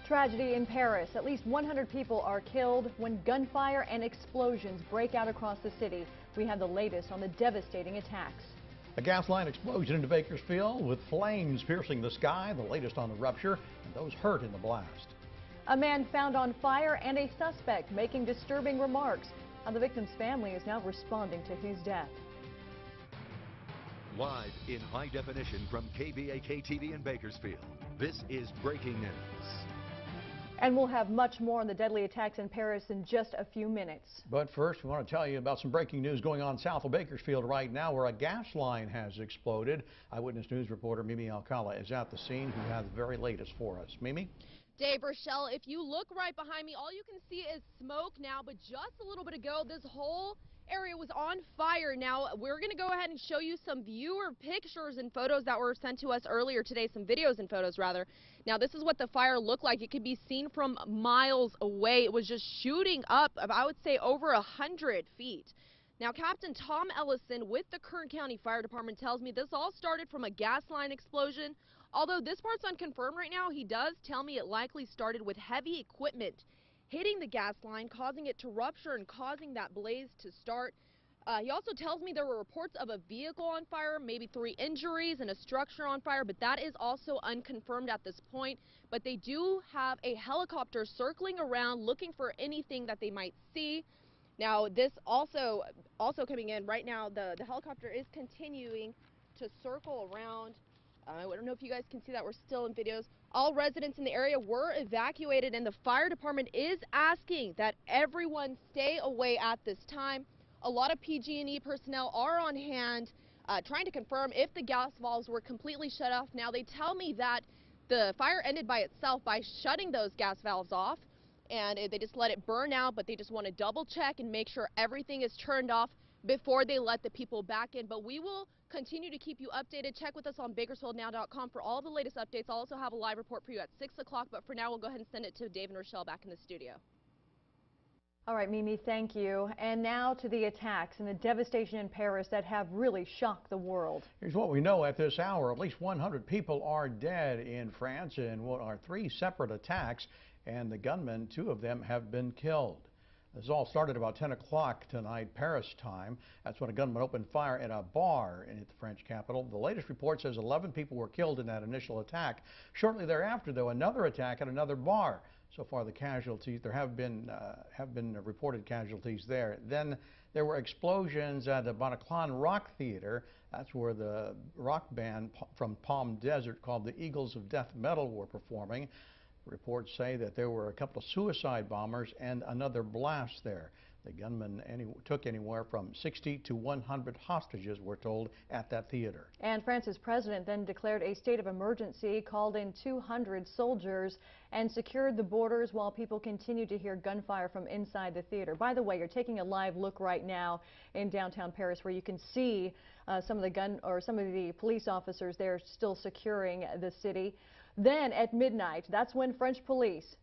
Tragedy in Paris. At least 100 people are killed when gunfire and explosions break out across the city. We have the latest on the devastating attacks. A gas line explosion into Bakersfield with flames piercing the sky. The latest on the rupture and those hurt in the blast. A man found on fire and a suspect making disturbing remarks. Now the victim's family is now responding to his death. Live in high definition from KBAK TV in Bakersfield, this is breaking news. And we'll have much more on the deadly attacks in Paris in just a few minutes. But first, we want to tell you about some breaking news going on south of Bakersfield right now, where a gas line has exploded. Eyewitness News reporter Mimi Alcala is at the scene, who has the very latest for us. Mimi? Dave, Rochelle, if you look right behind me, all you can see is smoke now, but just a little bit ago, this whole area was on fire. Now, we're going to go ahead and show you some viewer pictures and photos that were sent to us earlier today, some videos and photos, rather. Now, this is what the fire looked like. It could be seen from miles away. It was just shooting up, I would say, over 100 feet. Now, Captain Tom Ellison with the Kern County Fire Department tells me this all started from a gas line explosion. Although this part's unconfirmed right now, he does tell me it likely started with heavy equipment hitting the gas line, causing it to rupture and causing that blaze to start. He also tells me there were reports of a vehicle on fire, maybe 3 injuries and a structure on fire, but that is also unconfirmed at this point. But they do have a helicopter circling around looking for anything that they might see. Now, this also coming in right now, the helicopter is continuing to circle around. I don't know if you guys can see that. We're still in videos. All residents in the area were evacuated, and the fire department is asking that everyone stay away at this time. A lot of PG&E personnel are on hand trying to confirm if the gas valves were completely shut off. Now, they tell me that the fire ended by itself by shutting those gas valves off, and they just let it burn out, but they just want to double check and make sure everything is turned off before they let the people back in. But we will continue to keep you updated. Check with us on BakersfieldNow.com for all the latest updates. I'll also have a live report for you at 6 o'clock, but for now, we'll go ahead and send it to Dave and Rochelle back in the studio. All right, Mimi, thank you. And now to the attacks and the devastation in Paris that have really shocked the world. Here's what we know at this hour. At least 100 people are dead in France in what are 3 separate attacks, and the gunmen, 2 of them, have been killed. This all started about 10 o'clock tonight, Paris time. That's when a gunman opened fire at a bar in the French capital. The latest report says 11 people were killed in that initial attack. Shortly thereafter, though, another attack at another bar. So far, the casualties, there have been reported casualties there. Then there were explosions at the Bataclan Rock Theater. That's where the rock band from Palm Desert called the Eagles of Death Metal were performing. Reports say that there were a couple of suicide bombers and another blast there. The gunman took anywhere from 60 to 100 hostages, we're told, at that theater. And France's president then declared a state of emergency, called in 200 soldiers, and secured the borders while people continue to hear gunfire from inside the theater. By the way, you're taking a live look right now in downtown Paris, where you can see some of the police officers there still securing the city. Then at midnight, that's when French police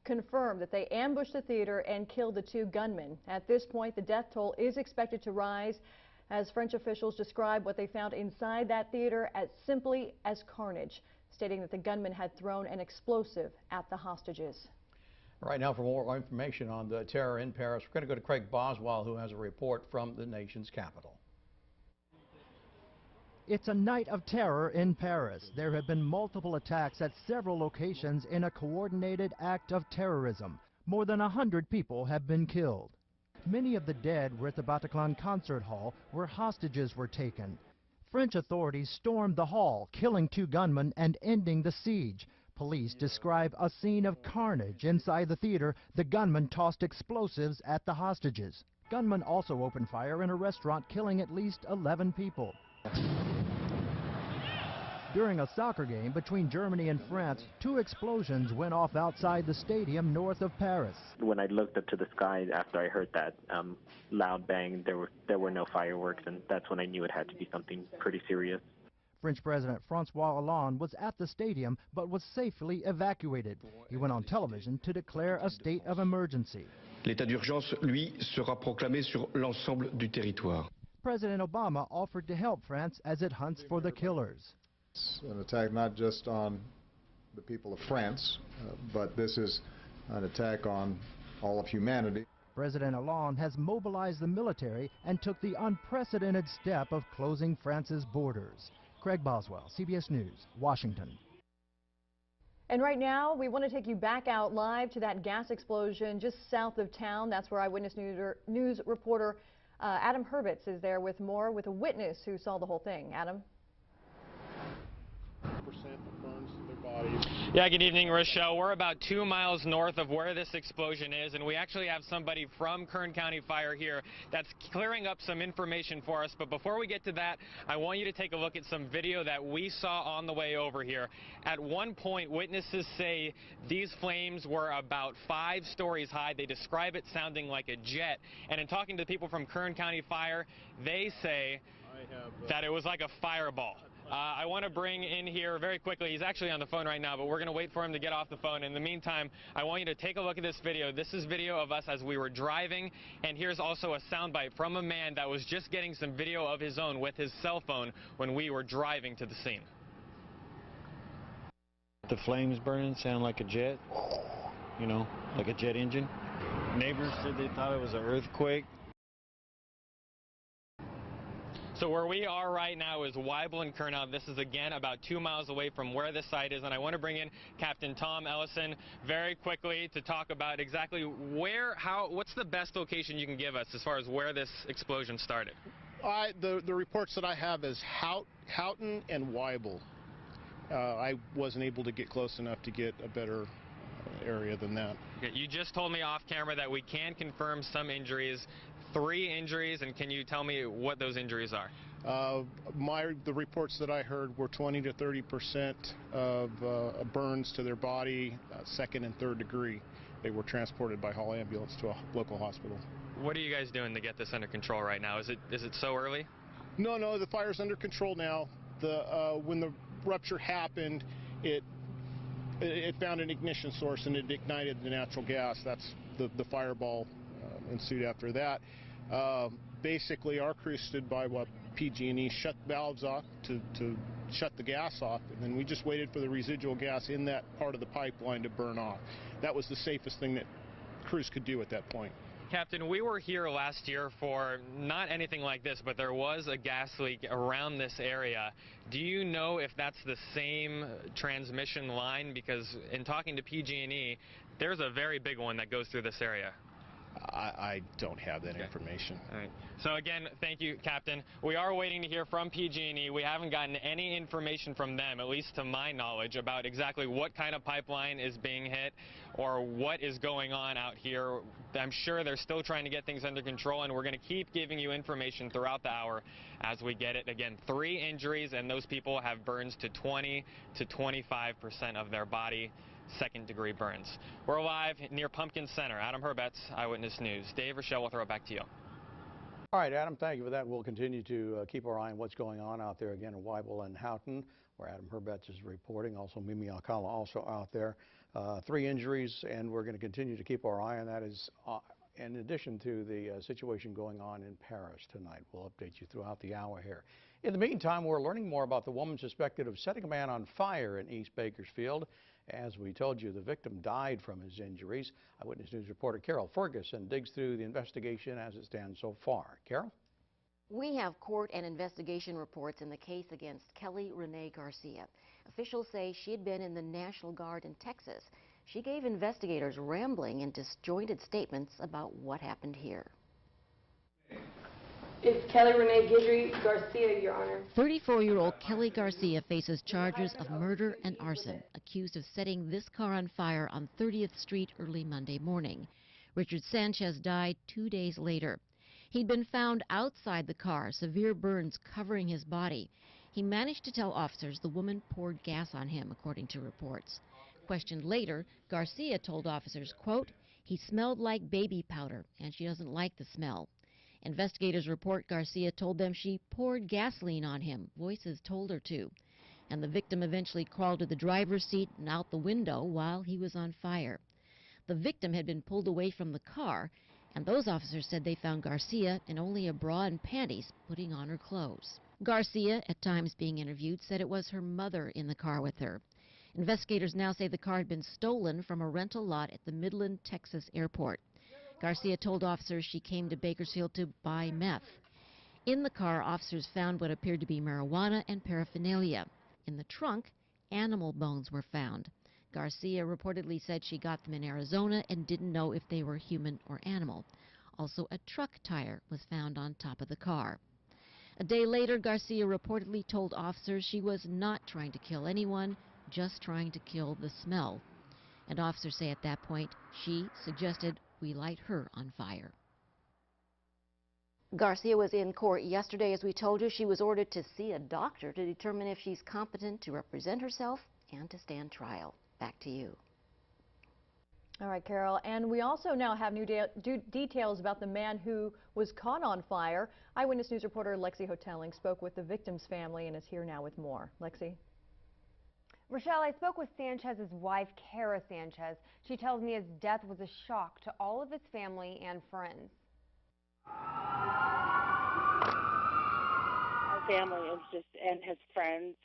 confirmed that they ambushed the theater and killed the 2 gunmen. At this point, the death toll is expected to rise as French officials describe what they found inside that theater as simply as carnage, stating that the gunmen had thrown an explosive at the hostages. Right now, for more information on the terror in Paris, we're going to go to Craig Boswell, who has a report from the nation's capital. It's a night of terror in Paris. There have been multiple attacks at several locations in a coordinated act of terrorism. More than 100 people have been killed. Many of the dead were at the Bataclan concert hall, where hostages were taken. French authorities stormed the hall, killing 2 gunmen and ending the siege. Police describe a scene of carnage inside the theater. The gunmen tossed explosives at the hostages. Gunmen also opened fire in a restaurant, killing at least 11 people. During a soccer game between Germany and France, 2 explosions went off outside the stadium north of Paris. When I looked up to the sky after I heard that loud bang, there were no fireworks, and that's when I knew it had to be something pretty serious. French President François Hollande was at the stadium but was safely evacuated. He went on television to declare a state of emergency. L'état d'urgence, lui, sera proclamé sur l'ensemble du territoire. President Obama offered to help France as it hunts for the killers. It's an attack not just on the people of France, but this is an attack on all of humanity. President Hollande has mobilized the military and took the unprecedented step of closing France's borders. Craig Boswell, CBS News, Washington. And right now, we want to take you back out live to that gas explosion just south of town. That's where Eyewitness News reporter Adam Herbets is there with more, with a witness who saw the whole thing. Adam? Yeah, good evening, Rochelle. We're about 2 miles north of where this explosion is, and we actually have somebody from Kern County Fire here that's clearing up some information for us. But before we get to that, I want you to take a look at some video that we saw on the way over here. At one point, witnesses say these flames were about 5 stories high. They describe it sounding like a jet. And in talking to people from Kern County Fire, they say that it was like a fireball. I want to bring in here very quickly, he's actually on the phone right now, but we're going to wait for him to get off the phone. In the meantime, I want you to take a look at this video. This is video of us as we were driving, and here's also a soundbite from a man that was just getting some video of his own with his cell phone when we were driving to the scene. The flames burning sound like a jet, you know, like a jet engine. Neighbors said they thought it was an earthquake. So where we are right now is Weibel and Kernau. This is again about 2 miles away from where this site is, and I want to bring in Captain Tom Ellison very quickly to talk about exactly where, what's the best location you can give us as far as where this explosion started? The reports that I have is Houghton and Weibel. I wasn't able to get close enough to get a better area than that. Okay, you just told me off camera that we can confirm some injuries. 3 injuries, and can you tell me what those injuries are? The reports that I heard were 20 to 30% of burns to their body, 2nd and 3rd degree. They were transported by Hall ambulance to a local hospital. What are you guys doing to get this under control right now? Is it so early? No, the fire's under control now. When the rupture happened, it found an ignition source and it ignited the natural gas. That's the fireball ensued after that. Basically, our crew stood by while PG&E shut valves off to shut the gas off, and then we just waited for the residual gas in that part of the pipeline to burn off. That was the safest thing that crews could do at that point. Captain, we were here last year for not anything like this, but there was a gas leak around this area. Do you know if that's the same transmission line? Because in talking to PG&E, there's a very big one that goes through this area. I don't have that information. All right. So again, thank you, Captain. We are waiting to hear from PG&E. We haven't gotten any information from them, at least to my knowledge, about exactly what kind of pipeline is being hit or what is going on out here. I'm sure they're still trying to get things under control, and we're going to keep giving you information throughout the hour as we get it. Again, 3 injuries, and those people have burns to 20 to 25% of their body. 2nd-degree burns. We're live near Pumpkin Center. Adam Herbets, Eyewitness News. Dave, Rochelle, we'll throw it back to you. All right, Adam, thank you for that. We'll continue to keep our eye on what's going on out there again in Weibel and Houghton, where Adam Herbets is reporting. Also, Mimi Alcala also out there. 3 injuries, and we're going to continue to keep our eye on that. Is in addition to the situation going on in Paris tonight. We'll update you throughout the hour here. In the meantime, we're learning more about the woman suspected of setting a man on fire in East Bakersfield. As we told you, the victim died from his injuries. Eyewitness News reporter Carol Ferguson digs through the investigation as it stands so far. Carol? We have court and investigation reports in the case against Kelly Renee Garcia. Officials say she had been in the National Guard in Texas. She gave investigators rambling and disjointed statements about what happened here. It's Kelly Renee Guidry Garcia, Your Honor. 34-year-old Kelly Garcia faces charges of murder and arson, accused of setting this car on fire on 30th Street early Monday morning. Richard Sanchez died 2 days later. He'd been found outside the car, severe burns covering his body. He managed to tell officers the woman poured gas on him, according to reports. Questioned later, Garcia told officers, quote, "He smelled like baby powder, and she doesn't like the smell." Investigators report Garcia told them she poured gasoline on him. Voices told her to. And the victim eventually crawled to the driver's seat and out the window while he was on fire. The victim had been pulled away from the car, and those officers said they found Garcia in only a bra and panties, putting on her clothes. Garcia, at times being interviewed, said it was her mother in the car with her. Investigators now say the car had been stolen from a rental lot at the Midland, Texas airport. Garcia told officers she came to Bakersfield to buy meth. In the car, officers found what appeared to be marijuana and paraphernalia. In the trunk, animal bones were found. Garcia reportedly said she got them in Arizona and didn't know if they were human or animal. Also, a truck tire was found on top of the car. A day later, Garcia reportedly told officers she was not trying to kill anyone, just trying to kill the smell. And officers say at that point she suggested we light her on fire. Garcia was in court yesterday. As we told you, she was ordered to see a doctor to determine if she's competent to represent herself and to stand trial. Back to you. All right, Carol. And we also now have new details about the man who was caught on fire. Eyewitness News reporter Lexi Hoteling spoke with the victim's family and is here now with more. Lexi. Rochelle, I spoke with Sanchez's wife, Kara Sanchez. She tells me his death was a shock to all of his family and friends. Our family is just, and his friends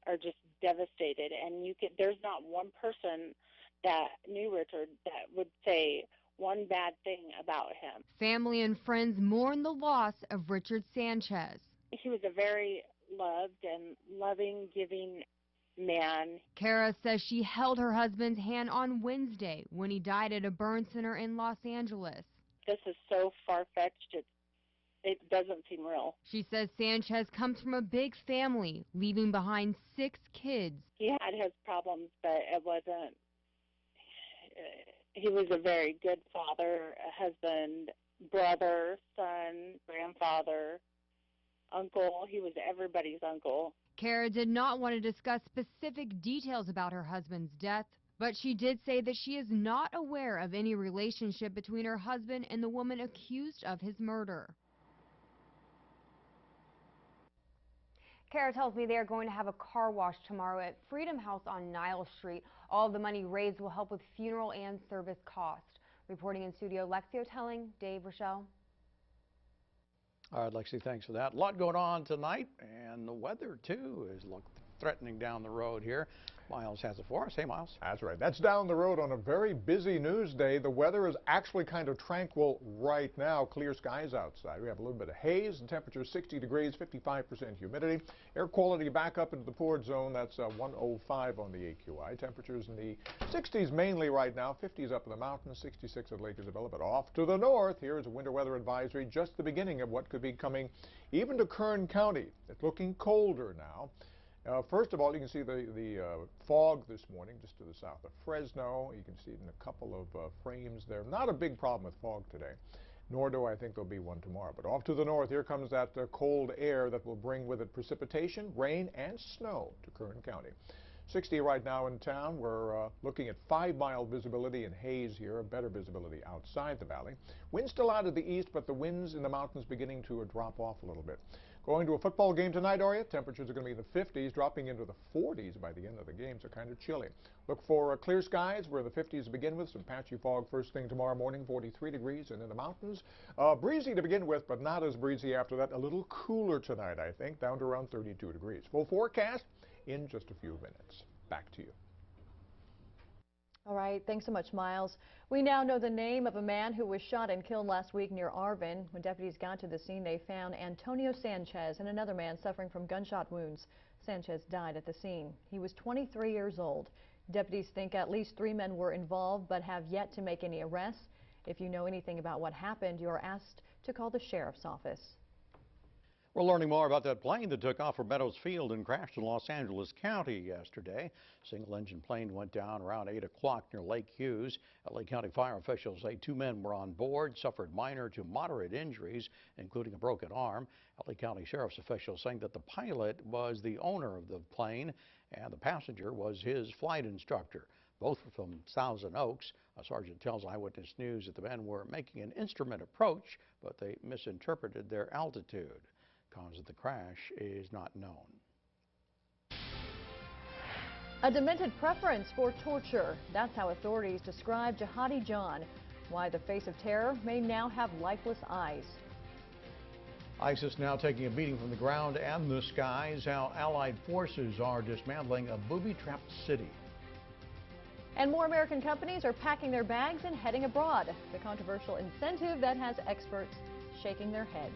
are just devastated. And there's not one person that knew Richard that would say one bad thing about him. Family and friends mourn the loss of Richard Sanchez. He was a very loved and loving, giving man. Kara says she held her husband's hand on Wednesday when he died at a burn center in Los Angeles. This is so far-fetched, it doesn't seem real. She says Sanchez comes from a big family, leaving behind 6 kids. He had his problems, but it wasn't. He was a very good father, a husband, brother, son, grandfather, uncle. He was everybody's uncle. Kara did not want to discuss specific details about her husband's death, but she did say that she is not aware of any relationship between her husband and the woman accused of his murder. Kara tells me they are going to have a car wash tomorrow at Freedom House on Nile Street. All of the money raised will help with funeral and service cost. Reporting in studio, Lexi Hoteling, Dave, Rochelle. All right, Lexi, thanks for that. A lot going on tonight, and the weather, too, is threatening down the road here. Miles has it for us. Hey, Miles. That's right. That's down the road on a very busy news day. The weather is actually kind of tranquil right now. Clear skies outside. We have a little bit of haze. The temperature is 60 degrees, 55% humidity. Air quality back up into the poor zone. That's 105 on the AQI. Temperatures in the 60s mainly right now. 50s up in the mountains, 66 at Lake Isabella. But off to the north, here is a winter weather advisory. Just the beginning of what could be coming even to Kern County. It's looking colder now. First of all, you can see the fog this morning just to the south of Fresno. You can see it in a couple of frames there. Not a big problem with fog today, nor do I think there'll be one tomorrow. But off to the north, here comes that cold air that will bring with it precipitation, rain, and snow to Kern County. 60 right now in town. We're looking at 5-mile visibility and haze here, better visibility outside the valley. Wind still out of the east, but the winds in the mountains beginning to drop off a little bit. Going to a football game tonight, are you? Temperatures are going to be in the 50s, dropping into the 40s by the end of the game, so kind of chilly. Look for clear skies. We're in the 50s to begin with. Some patchy fog first thing tomorrow morning, 43 degrees, and in the mountains. Breezy to begin with, but not as breezy after that. A little cooler tonight, I think, down to around 32 degrees. Full forecast in just a few minutes. Back to you. All right, thanks so much, Miles. We now know the name of a man who was shot and killed last week near Arvin. When deputies got to the scene, they found Antonio Sanchez and another man suffering from gunshot wounds. Sanchez died at the scene. He was 23 years old. Deputies think at least 3 men were involved, but have yet to make any arrests. If you know anything about what happened, you are asked to call the sheriff's office. We're learning more about that plane that took off from Meadows Field and crashed in Los Angeles County yesterday. Single-engine plane went down around 8 o'clock near Lake Hughes. LA County fire officials say 2 men were on board, suffered minor to moderate injuries, including a broken arm. LA County Sheriff's officials saying that the pilot was the owner of the plane and the passenger was his flight instructor. Both were from Thousand Oaks. A sergeant tells Eyewitness News that the men were making an instrument approach, but they misinterpreted their altitude. Cause of the crash is not known. A demented preference for torture. That's how authorities describe Jihadi John. Why the face of terror may now have lifeless eyes. ISIS now taking a beating from the ground and the skies. How Allied forces are dismantling a booby-trapped city. And more American companies are packing their bags and heading abroad. The controversial incentive that has experts shaking their heads.